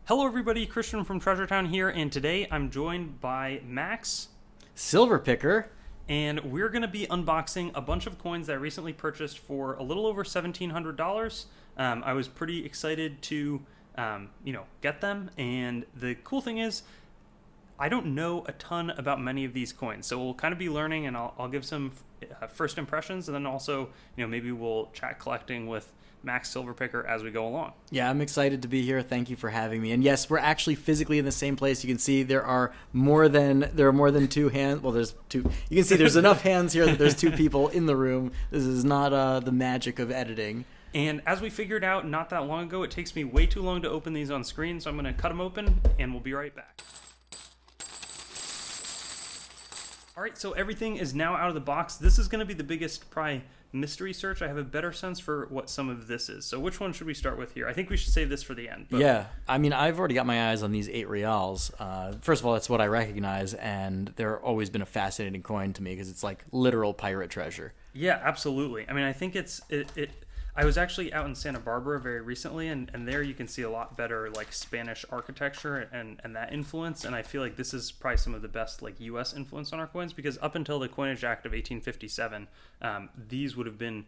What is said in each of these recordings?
Hello everybody, Christian from Treasure Town here, and today I'm joined by Max, Silverpicker. and we're going to be unboxing a bunch of coins that I recently purchased for a little over $1,700. I was pretty excited to, get them, and the cool thing is, I don't know a ton about many of these coins, so we'll kind of be learning, and I'll give some first impressions, and then also, maybe we'll chat collecting with Max Silverpicker as we go along. Yeah, I'm excited to be here. Thank you for having me. And yes, we're actually physically in the same place. You can see there are more than two hands. Well, there's two. You can see there's enough hands here that there's two people in the room. This is not the magic of editing. And as we figured out not that long ago, it takes me way too long to open these on screen, so I'm going to cut them open, and we'll be right back. All right, so everything is now out of the box. This is going to be the biggest probably mystery search. I have a better sense for what some of this is. So which one should we start with here? I think we should save this for the end. But... Yeah, I mean, I've already got my eyes on these 8 reals. First of all, that's what I recognize, and they're always been a fascinating coin to me because it's like literal pirate treasure. Yeah, absolutely. I mean, I think I was actually out in Santa Barbara very recently, and there you can see a lot better like Spanish architecture and that influence. And I feel like this is probably some of the best like U.S. influence on our coins, because up until the Coinage Act of 1857, these would have been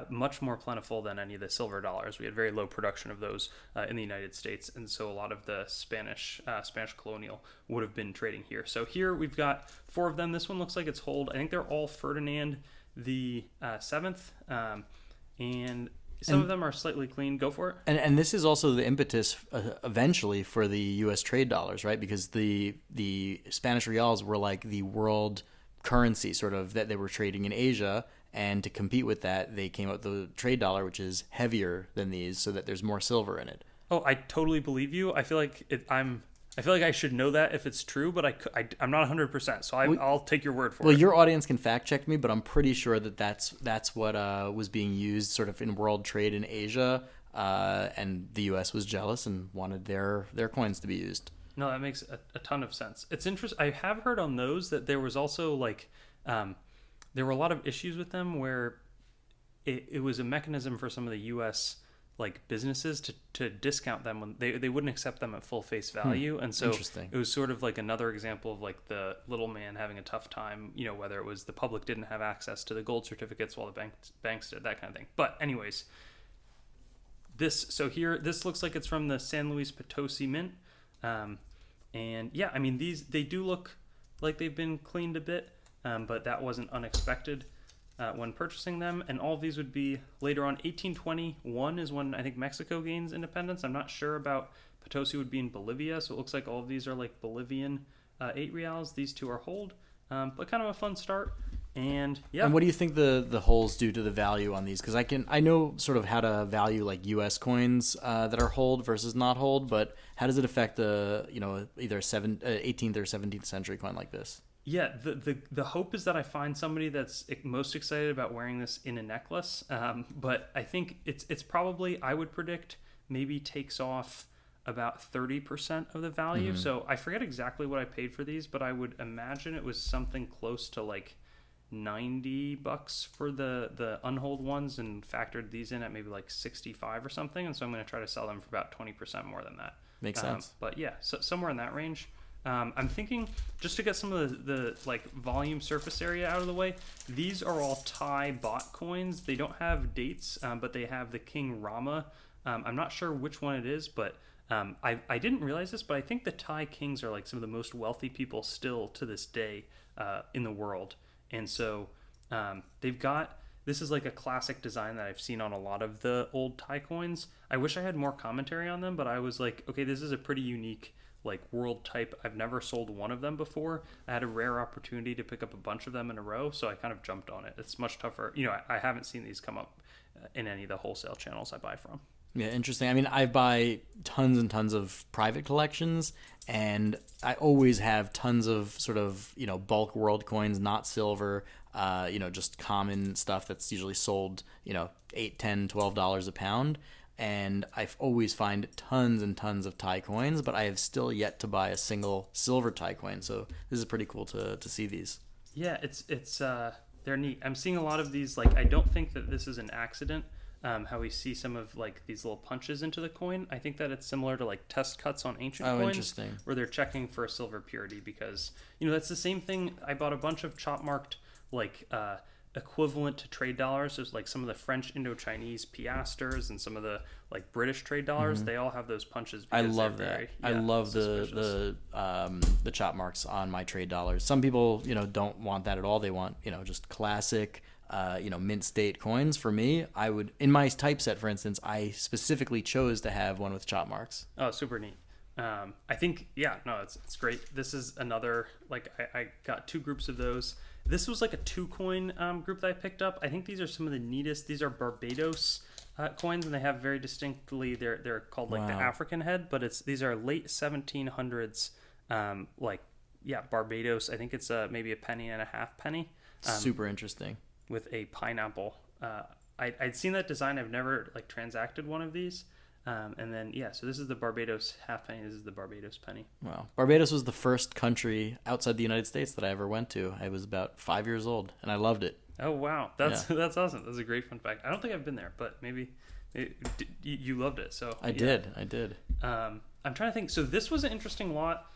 much more plentiful than any of the silver dollars. We had very low production of those in the United States, and so a lot of the Spanish colonial would have been trading here. So here we've got 4 of them. This one looks like it's hold. I think they're all Ferdinand the 7th. And some of them are slightly clean. Go for it. And this is also the impetus eventually for the U.S. trade dollars, right? Because the Spanish reals were like the world currency sort of that they were trading in Asia. And to compete with that, they came up with the trade dollar, which is heavier than these, so that there's more silver in it. Oh, I totally believe you. I feel like I feel like I should know that if it's true, but I'm not 100%, so I'll take your word for it. Well, your audience can fact check me, but I'm pretty sure that that's what was being used sort of in world trade in Asia, and the U.S. was jealous and wanted their coins to be used. No, that makes a ton of sense. It's interesting. I have heard on those that there was also like there were a lot of issues with them where it was a mechanism for some of the U.S. like businesses to discount them when they wouldn't accept them at full face value. And so it was sort of like another example of like the little man having a tough time, whether it was the public didn't have access to the gold certificates while the banks did, that kind of thing. But anyways, this looks like it's from the San Luis Potosi Mint. And yeah, I mean, they do look like they've been cleaned a bit, but that wasn't unexpected when purchasing them. And all of these would be later on. 1821 is when I think Mexico gains independence. I'm not sure about Potosi would be in Bolivia, so it looks like all of these are like Bolivian 8 reals. These 2 are hold, but kind of a fun start. And yeah. And what do you think the holes do to the value on these? Because I know sort of how to value like U.S. coins that are hold versus not hold, but how does it affect the either 18th or 17th century coin like this? Yeah, the hope is that I find somebody that's most excited about wearing this in a necklace. But I think it's probably, I would predict, maybe takes off about 30% of the value. Mm-hmm. So I forget exactly what I paid for these, but I would imagine it was something close to like $90 for the unhold ones, and factored these in at maybe like 65 or something. And so I'm going to try to sell them for about 20% more than that. Makes sense. But yeah, so somewhere in that range. I'm thinking, just to get some of the like volume surface area out of the way, these are all Thai bot coins. They don't have dates, but they have the King Rama. I'm not sure which one it is, but I didn't realize this, but I think the Thai kings are like some of the most wealthy people still to this day in the world. And so this is like a classic design that I've seen on a lot of the old Thai coins. I wish I had more commentary on them, but I was like, okay, this is a pretty unique like world type. I've never sold one of them before. I had a rare opportunity to pick up a bunch of them in a row, so I kind of jumped on it. It's much tougher. I haven't seen these come up in any of the wholesale channels I buy from. Yeah, interesting. I mean, I buy tons and tons of private collections, and I always have tons of sort of, bulk world coins, not silver, just common stuff that's usually sold, $8, $10, $12 a pound. And I've always find tons and tons of Thai coins, but I have still yet to buy a single silver Thai coin. So this is pretty cool to see these. Yeah, it's they're neat. I'm seeing a lot of these. Like, I don't think that this is an accident. how we see some of like these little punches into the coin. I think that it's similar to like test cuts on ancient Oh, coins, interesting. where they're checking for silver purity, because that's the same thing. I bought a bunch of chop marked like equivalent to trade dollars. There's like some of the French Indochinese piastres and some of the like British trade dollars. They all have those punches. I because love they're that. very, I love suspicious. the chop marks on my trade dollars. Some people, don't want that at all. They want, just classic, mint state coins. For me, I would, in my typeset, for instance, I specifically chose to have one with chop marks. Oh, super neat. I think, it's great. This is another, like, I got 2 groups of those. This was like a 2 coin group that I picked up. I think these are some of the neatest. These are Barbados coins, and they have very distinctly, they're called like the African head, but these are late 1700s, Barbados. I think it's maybe a penny and a half penny. Super interesting. With a pineapple. I'd seen that design. I've never like transacted one of these. And then, so this is the Barbados half penny. This is the Barbados penny. Wow. Barbados was the first country outside the United States that I ever went to. I was about 5 years old, and I loved it. Oh, wow. That's awesome. That's a great fun fact. I don't think I've been there, but maybe you loved it. So I did. I'm trying to think. So this was an interesting lot.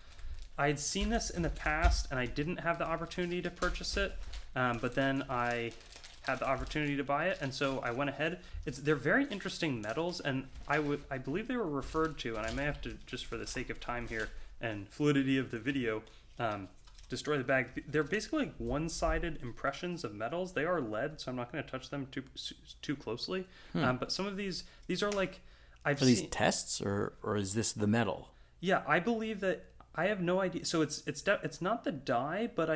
I'd seen this in the past, and I didn't have the opportunity to purchase it. But then I had the opportunity to buy it, and so I went ahead. They're very interesting metals, and I believe they were referred to, and I may have to, just for the sake of time here and fluidity of the video, destroy the bag. They're basically like one-sided impressions of metals. They are lead, so I'm not going to touch them too closely. But some of these are like Are these tests, or is this the metal? Yeah, I believe that. I have no idea. So it's not the die, but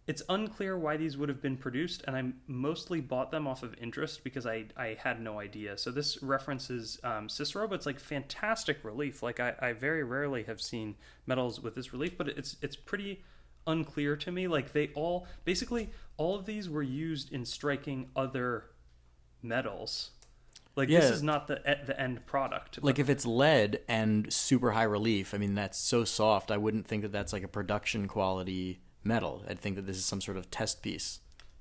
it's unclear why these would have been produced, and I mostly bought them off of interest because I had no idea. So this references Cicero, but it's like fantastic relief. Like I very rarely have seen metals with this relief, but it's pretty unclear to me. Like all of these were used in striking other metals. Like this is not the end product. Like if it's lead and super high relief, I mean that's so soft. I wouldn't think that that's like a production quality metal. I'd think that this is some sort of test piece.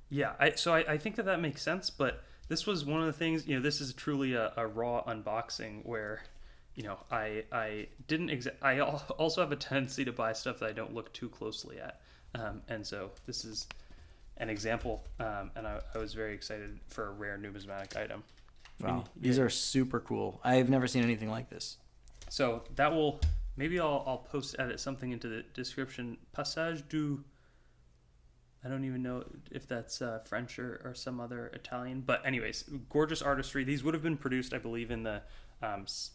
Yeah, I think that makes sense, but this was one of the things, this is truly a raw unboxing where, I didn't I also have a tendency to buy stuff that I don't look too closely at. And so this is an example, and I was very excited for a rare numismatic item. Wow, these are super cool. I've never seen anything like this. So that will... Maybe I'll edit something into the description. Passage du... I don't even know if that's French or some other Italian. But anyways, gorgeous artistry. These would have been produced, I believe, in the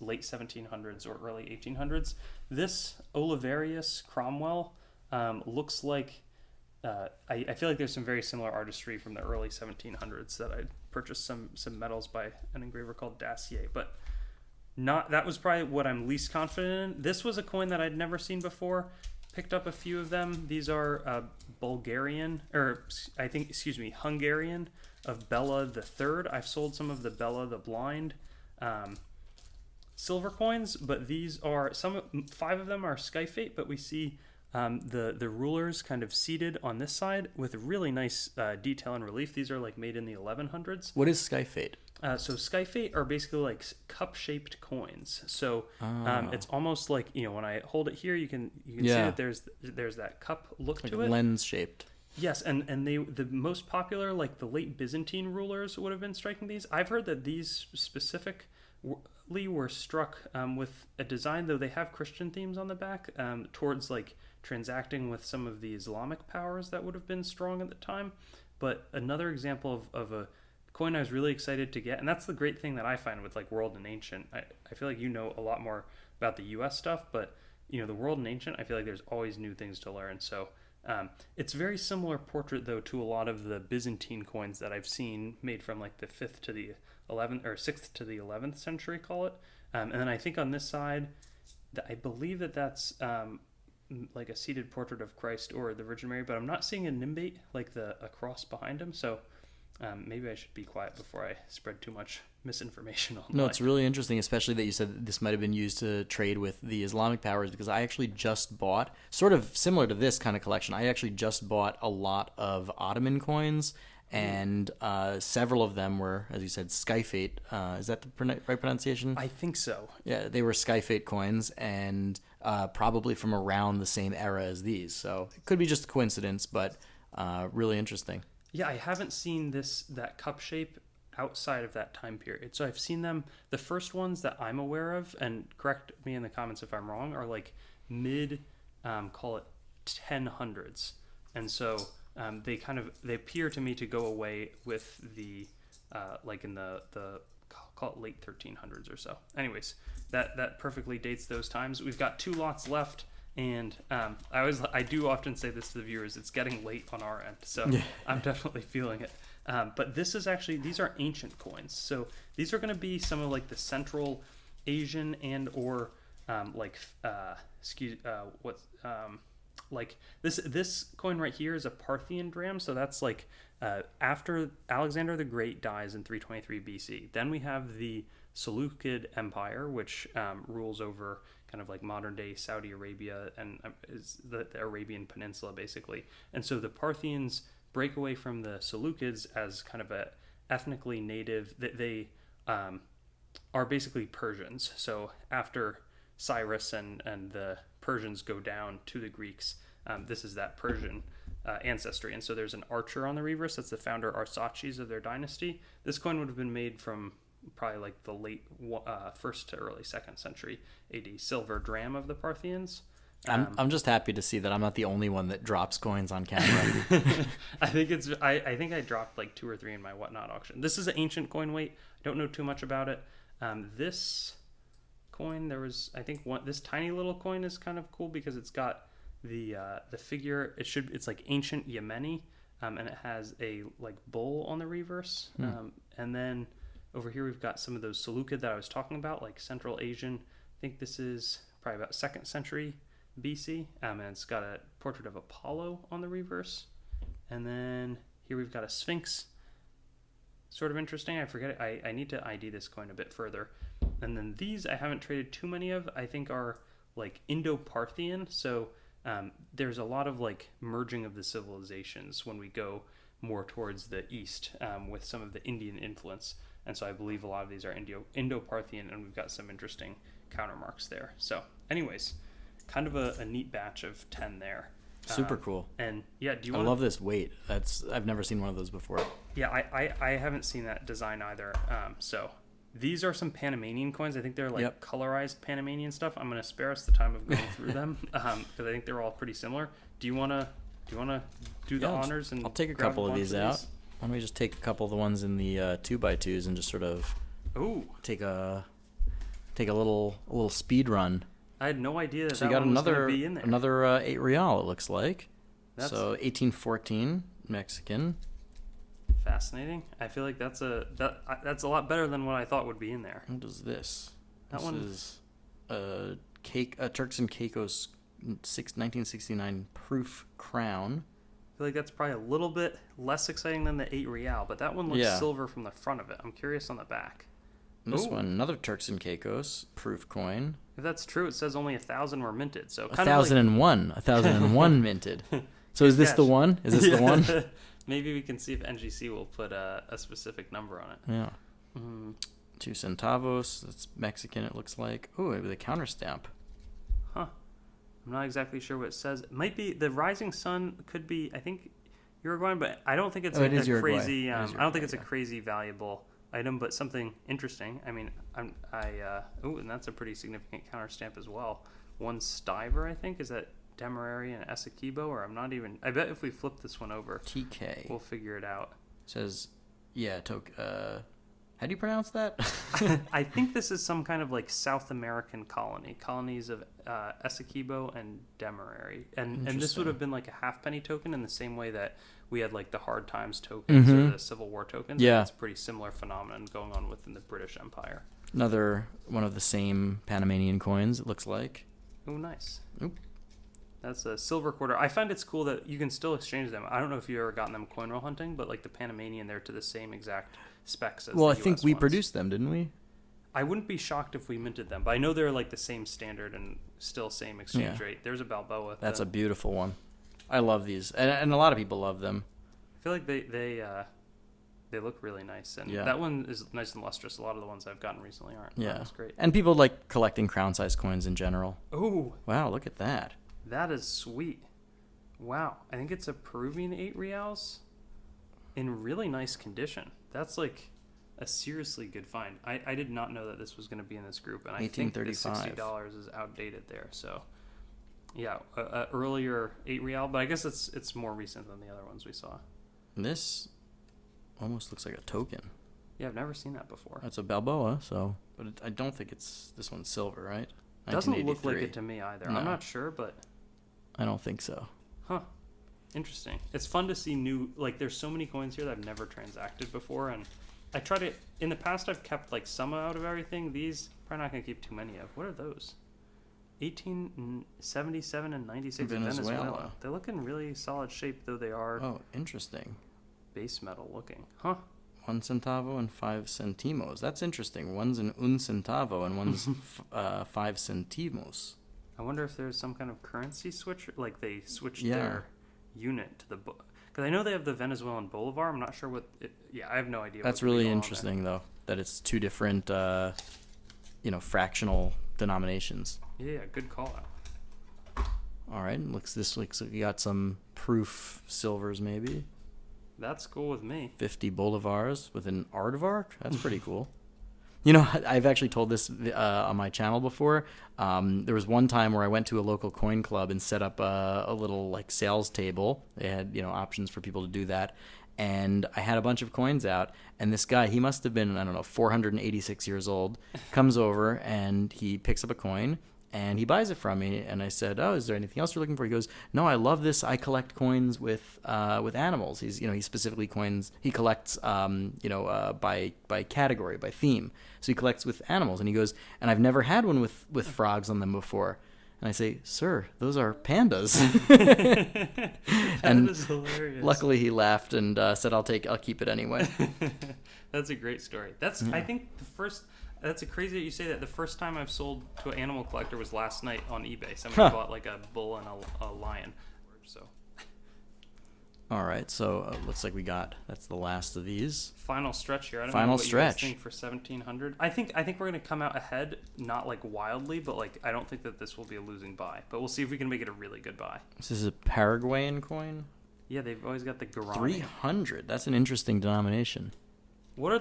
late 1700s or early 1800s. This Oliverius Cromwell looks like... I feel like there's some very similar artistry from the early 1700s that I purchased some medals by an engraver called Dacier. But... that was probably what I'm least confident in. This was a coin that I'd never seen before. Picked up a few of them. These are Hungarian of Bella the Third. I've sold some of the Bella the Blind silver coins, but these are 5 of them are Skyfate, but we see the rulers kind of seated on this side with really nice detail and relief. These are like made in the 1100s. What is Skyfate? So Skyfate are basically like cup-shaped coins. So it's almost like, when I hold it here, you can see that there's that cup look like to it. Lens-shaped. Yes, and the most popular, like the late Byzantine rulers would have been striking these. I've heard that these specifically were struck with a design, though they have Christian themes on the back, towards like transacting with some of the Islamic powers that would have been strong at the time. But another example of a coin I was really excited to get, and that's the great thing that I find with like World and Ancient. I feel like you know a lot more about the US stuff, but the World and Ancient, I feel like there's always new things to learn. So it's very similar portrait though to a lot of the Byzantine coins that I've seen made from like the 5th to the 11th or 6th to the 11th century, call it. And then I think on this side, I believe that's like a seated portrait of Christ or the Virgin Mary, but I'm not seeing a nimbate like a cross behind him. So maybe I should be quiet before I spread too much misinformation online. No, it's really interesting, especially that you said that this might have been used to trade with the Islamic powers, because I actually just bought, sort of similar to this kind of collection, I actually just bought a lot of Ottoman coins, and several of them were, as you said, Skyfate. Is that the right pronunciation? I think so. Yeah, they were Skyfate coins, and probably from around the same era as these. So it could be just a coincidence, but really interesting. Yeah, I haven't seen that cup shape outside of that time period. So I've seen them. The first ones that I'm aware of, and correct me in the comments if I'm wrong, are like mid, call it 1000s, and so they appear to me to go away with the like in the call it late 1300s or so. Anyways, that perfectly dates those times. We've got 2 lots left. And I do often say this to the viewers, it's getting late on our end, so I'm definitely feeling it. But these are ancient coins, so these are going to be some of like the Central Asian and or like this coin right here is a Parthian dram, so that's like after Alexander the Great dies in 323 BC. Then we have the Seleucid Empire, which rules over kind of like modern day Saudi Arabia and is the Arabian Peninsula basically. And so the Parthians break away from the Seleucids as kind of a ethnically native, that they are basically Persians. So after Cyrus and the Persians go down to the Greeks, this is that Persian ancestry. And so there's an archer on the reverse. That's the founder Arsaces of their dynasty. This coin would have been made from probably like the late 1st to early 2nd century AD silver dram of the Parthians. I'm just happy to see that I'm not the only one that drops coins on camera. I think I dropped like 2 or 3 in my whatnot auction. This is an ancient coin weight. I don't know too much about it. This coin, this tiny little coin is kind of cool because it's got the figure. It's like ancient Yemeni, and it has a like bull on the reverse. And then over here we've got some of those Seleucid that I was talking about, like Central Asian. I think this is probably about 2nd century BC, and it's got a portrait of Apollo on the reverse. And then here we've got a Sphinx. Sort of interesting. I forget it. I need to ID this coin a bit further. And then these I haven't traded too many of. I think are like Indo-Parthian. So there's a lot of like merging of the civilizations when we go more towards the east with some of the Indian influence. And so I believe a lot of these are Indo-Parthian, and we've got some interesting countermarks there. So anyways, kind of a neat batch of 10 there. Super cool. And yeah, I love this weight. I've never seen one of those before. Yeah, I haven't seen that design either. So these are some Panamanian coins. I think they're like colorized Panamanian stuff. I'm going to spare us the time of going through them because I think they're all pretty similar. Do you want to do the honors? And I'll take a couple of these out. Why don't we just take a couple of the ones in the 2x2s and just sort of take a little speed run. I had no idea that so you got one was going to be in there. Another 8 real, it looks like. So 1814 Mexican. Fascinating. I feel like that's a lot better than what I thought would be in there. What is this? This is a Turks and Caicos 1969 proof crown. I feel like that's probably a little bit less exciting than the 8 real, but that one looks silver from the front of it. I'm curious on the back. This one, another Turks and Caicos proof coin. If that's true, it says only 1,000 were minted. So 1,001 minted. So is this the one? Is this the one? Maybe we can see if NGC will put a specific number on it. Yeah. 2 centavos. That's Mexican, it looks like. Oh, with a counter stamp. Huh. I'm not exactly sure what it says. It might be the Rising Sun. Could be, I think, Uruguayan, but I don't think it's a crazy. I don't think it's a crazy valuable item, but something interesting. I mean, and that's a pretty significant counter stamp as well. 1 Stiver, I think, is that Demerary and Essequibo, or I'm not even. I bet if we flip this one over, TK, we'll figure it out. It says, how do you pronounce that? I think this is some kind of like South American colonies of Essequibo and Demerary, and this would have been like a halfpenny token in the same way that we had like the Hard Times tokens or the Civil War tokens. Yeah, it's a pretty similar phenomenon going on within the British Empire. Another one of the same Panamanian coins, it looks like. Oh, nice. Oop. That's a silver quarter. I find it's cool that you can still exchange them. I don't know if you've ever gotten them coin roll hunting, but like the Panamanian, they're to the same exact specs as the I think US we ones. produced them, didn't we? I wouldn't be shocked if we minted them, but I know they're like the same standard and still same exchange rate. There's a Balboa. That's a beautiful one. I love these, and a lot of people love them. I feel like they They look really nice, and Yeah. that one is nice and lustrous. A lot of the ones I've gotten recently aren't. Yeah. That's great. And people like collecting crown-sized coins in general. Oh, Wow, look at that. that is sweet. Wow, I think it's a Peruvian 8 reals in really nice condition. That's like a seriously good find. I did not know that this was going to be in this group, and I think the $60 is outdated there. So, yeah, earlier 8 real, but I guess it's more recent than the other ones we saw. And this almost looks like a token. Yeah, I've never seen that before. That's a Balboa, so... But I don't think this one's silver, right? Doesn't look like it to me either. No. I'm not sure, but... I don't think so. Huh. Interesting. It's fun to see new... Like, there's so many coins here that I've never transacted before, and I try to... In the past, I've kept, like, some out of everything. These, probably not going to keep too many of. What are those? 1877 and 96 Venezuela. They look in really solid shape, though they are... Oh, interesting. Base metal looking. Huh. 1 centavo and 5 centimos. That's interesting. One's an un centavo and one's 5 centimos. I wonder if there's some kind of currency switch, like they switched their unit to the... Because I know they have the Venezuelan bolivar. I'm not sure what... I have no idea. That's really interesting, though, that it's two different, fractional denominations. Yeah, good call out. All right. This looks like we got some proof silvers, maybe. That's cool with me. 50 bolivars with an aardvark. That's pretty cool. You know, I've actually told this on my channel before. There was one time where I went to a local coin club and set up a little like sales table. They had options for people to do that, and I had a bunch of coins out. And this guy, he must have been 486 years old, comes over and he picks up a coin. And he buys it from me, and I said, "Oh, is there anything else you're looking for?" He goes, "No, I love this. I collect coins with animals." He specifically he collects by category, by theme. So he collects with animals, and he goes, "And I've never had one with frogs on them before." And I say, "Sir, those are pandas." That is hilarious. Luckily, he laughed and said, "I'll keep it anyway." That's a great story. I think the first. That's crazy that you say that. The first time I've sold to an animal collector was last night on eBay. Somebody bought like a bull and a lion. So. All right, so looks like that's the last of these. Final stretch here. I don't Final know what stretch. You guys think for 1,700. I think we're gonna come out ahead, not like wildly, but like I don't think that this will be a losing buy. But we'll see if we can make it a really good buy. This is a Paraguayan coin. Yeah, they've always got the guarani. 300. That's an interesting denomination. What are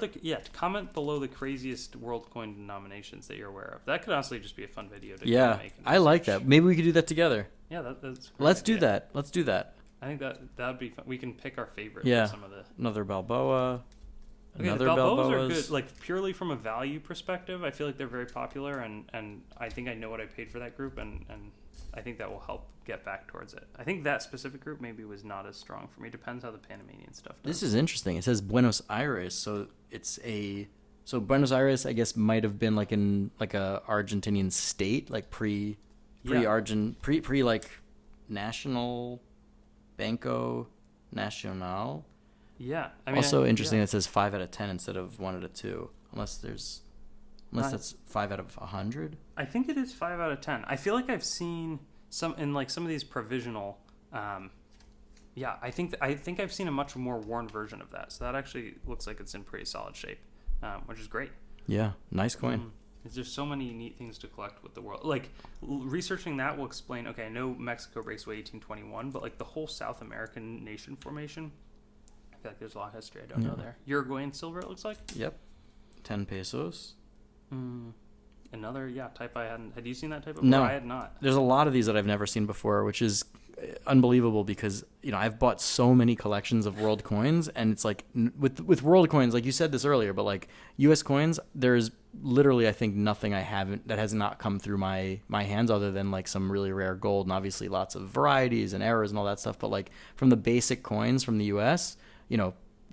comment below the craziest world coin denominations that you're aware of. That could honestly just be a fun video to make. I like that. Maybe we could do that together. Yeah, that's Let's do that. I think that would be fun. We can pick our favorite. Yeah. Some of the... Another Balboa. Okay, another the Balboas Balboas. are good. Like purely from a value perspective, I feel like they're very popular, and I think I know what I paid for that group, and I think that will help get back towards it. I think that specific group maybe was not as strong for me. Depends how the Panamanian stuff does. This is interesting. It says Buenos Aires, so Buenos Aires, I guess, might have been like a Argentinian state, like pre like National Banco Nacional. Yeah, Also interesting that it says 5 out of 10 instead of 1 out of 2, unless that's 5 out of 100. I think it is 5 out of 10. I feel like I've seen some of these provisional. I think I've seen a much more worn version of that. So that actually looks like it's in pretty solid shape, which is great. Yeah, nice coin. There's so many neat things to collect with the world. Like researching that will explain. Okay, I know Mexico breaks away 1821, but like the whole South American nation formation, I feel like there's a lot of history I don't know there. Uruguayan silver, it looks like. Yep, 10 pesos. Another type I hadn't. Had you seen that type of? No, I had not. There's a lot of these that I've never seen before, which is unbelievable because I've bought so many collections of world coins, and it's like with world coins, like you said this earlier, but like U.S. coins, there's literally I think nothing that has not come through my hands other than like some really rare gold, and obviously lots of varieties and errors and all that stuff. But like from the basic coins from the U.S.,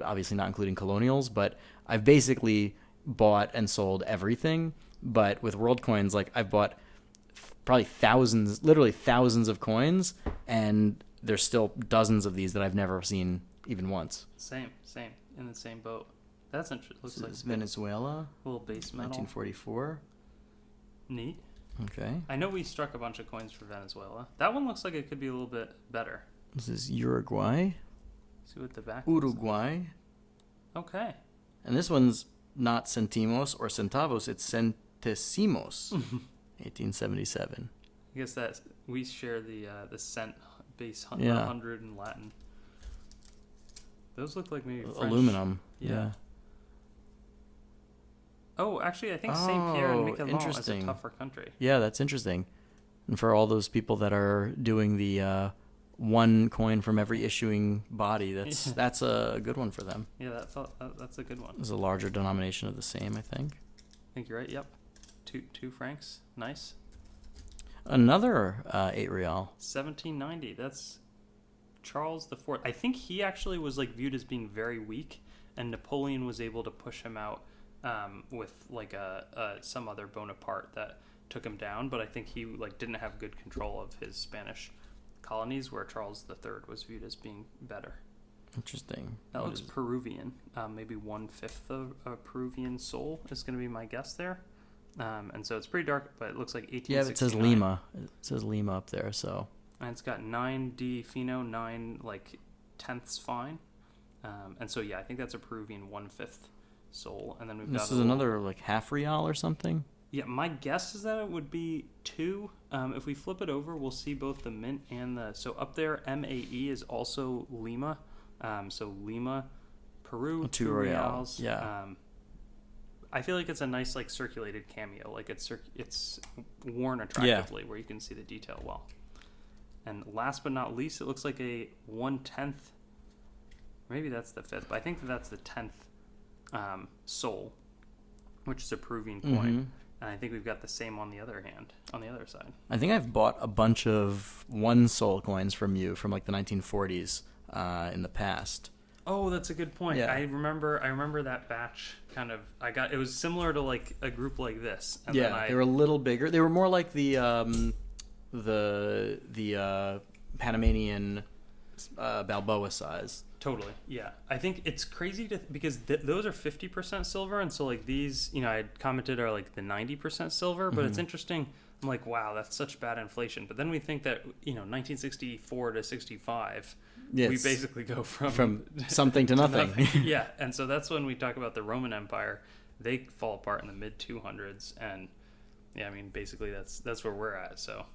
obviously not including colonials, but I've basically bought and sold everything. But with world coins, like I've bought probably literally thousands of coins, and there's still dozens of these that I've never seen even once. Same, in the same boat. That's interesting. Looks This like is Venezuela, a little base metal. 1944. Neat. Okay. I know we struck a bunch of coins for Venezuela. That one looks like it could be a little bit better. This is Uruguay. See what the back. Uruguay. Okay. And this one's not centimos or centavos, it's centesimos. 1877. I guess that we share the cent base, Yeah. 100 in Latin. Those look like maybe French. Aluminum. Yeah. Oh, actually, I think Saint Pierre and Miquelon is a interesting. tougher country. Yeah, that's interesting. And for all those people that are doing the one coin from every issuing body, that's a good one for them. Yeah, that's a good one. There's a larger denomination of the same, I think. I think you're right. Yep. Two francs. Nice. Another 8 real. 1790. That's Charles IV. I think he actually was like viewed as being very weak, and Napoleon was able to push him out with like some other Bonaparte that took him down. But I think he like didn't have good control of his Spanish colonies, where Charles III was viewed as being better. Interesting. That looks Peruvian. Maybe 1/5 of a Peruvian sol is going to be my guess there. And so it's pretty dark, but it looks like 1869. Yeah, it says Lima. It says Lima up there, so. And it's got 9D Fino, 9 like tenths fine. And so yeah, I think that's a Peruvian 1/5 sol. And then we've got this is another like half real or something. Yeah, my guess is that it would be 2. If we flip it over, we'll see both the mint and the... So up there, MAE is also Lima. So Lima, Peru, 2 reals. Yeah. I feel like it's a nice like circulated cameo. Like it's worn attractively where you can see the detail well. And last but not least, it looks like a 1/10. Maybe that's the 5th, but I think that's the 10th sol, which is a Peruvian coin. Mm-hmm. And I think we've got the same on the other side. I think I've bought a bunch of 1 sol coins from you from like the 1940s in the past. Oh, that's a good point. Yeah. I remember that batch kind of. It was similar to like a group like this. And Yeah, then they were a little bigger. They were more like the Panamanian Balboa size. Totally, yeah. I think it's crazy because those are 50% silver, and so like these, I had commented are like the 90% silver, but it's interesting. I'm like, wow, that's such bad inflation. But then we think that 1964 to 65, we basically go from something to nothing. Yeah, and so that's when we talk about the Roman Empire. They fall apart in the mid 200s, and yeah, I mean basically that's where we're at. So.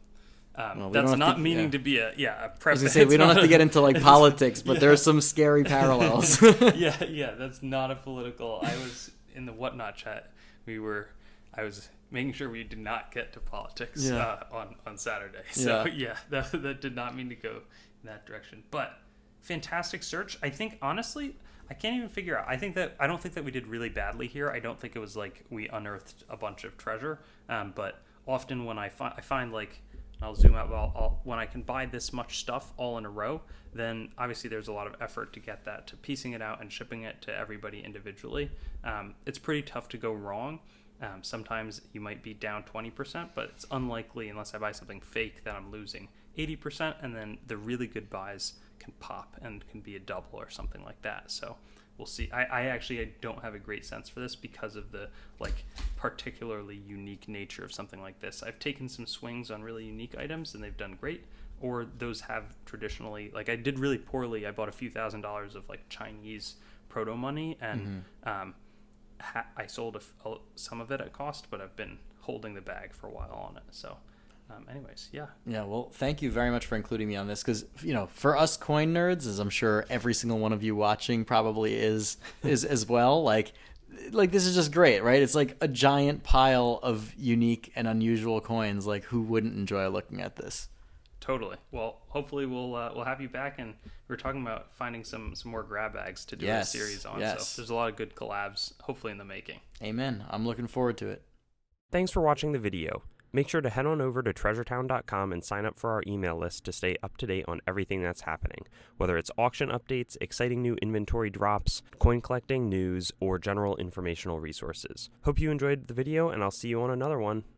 That's not meaning to be a press. I was gonna say we don't have to get into like politics, but there's some scary parallels. yeah, that's not a political. I was in the Whatnot chat. I was making sure we did not get to politics on Saturday. So that did not mean to go in that direction. But fantastic search. I think honestly, I can't even figure out. I don't think that we did really badly here. I don't think it was like we unearthed a bunch of treasure. But often when I find like. I'll zoom out. Well, when I can buy this much stuff all in a row, then obviously there's a lot of effort to get that, to piecing it out and shipping it to everybody individually. It's pretty tough to go wrong. Sometimes you might be down 20%, but it's unlikely unless I buy something fake that I'm losing 80%, and then the really good buys can pop and can be a double or something like that. So we'll see. I don't have a great sense for this because of the like particularly unique nature of something like this. I've taken some swings on really unique items and they've done great, or those have traditionally, like I did really poorly. I bought a few $1,000s of like Chinese proto money, and I sold some of it at cost, but I've been holding the bag for a while on it. So anyways, yeah. Well, thank you very much for including me on this, because for us coin nerds, as I'm sure every single one of you watching probably is as well, like this is just great, right? It's like a giant pile of unique and unusual coins. Like, who wouldn't enjoy looking at this? Totally. Well, hopefully we'll have you back, and we're talking about finding some more grab bags to do a series on. Yes. So there's a lot of good collabs hopefully in the making. Amen. I'm looking forward to it. Thanks for watching the video. Make sure to head on over to treasuretown.com and sign up for our email list to stay up to date on everything that's happening, whether it's auction updates, exciting new inventory drops, coin collecting news, or general informational resources. Hope you enjoyed the video, and I'll see you on another one.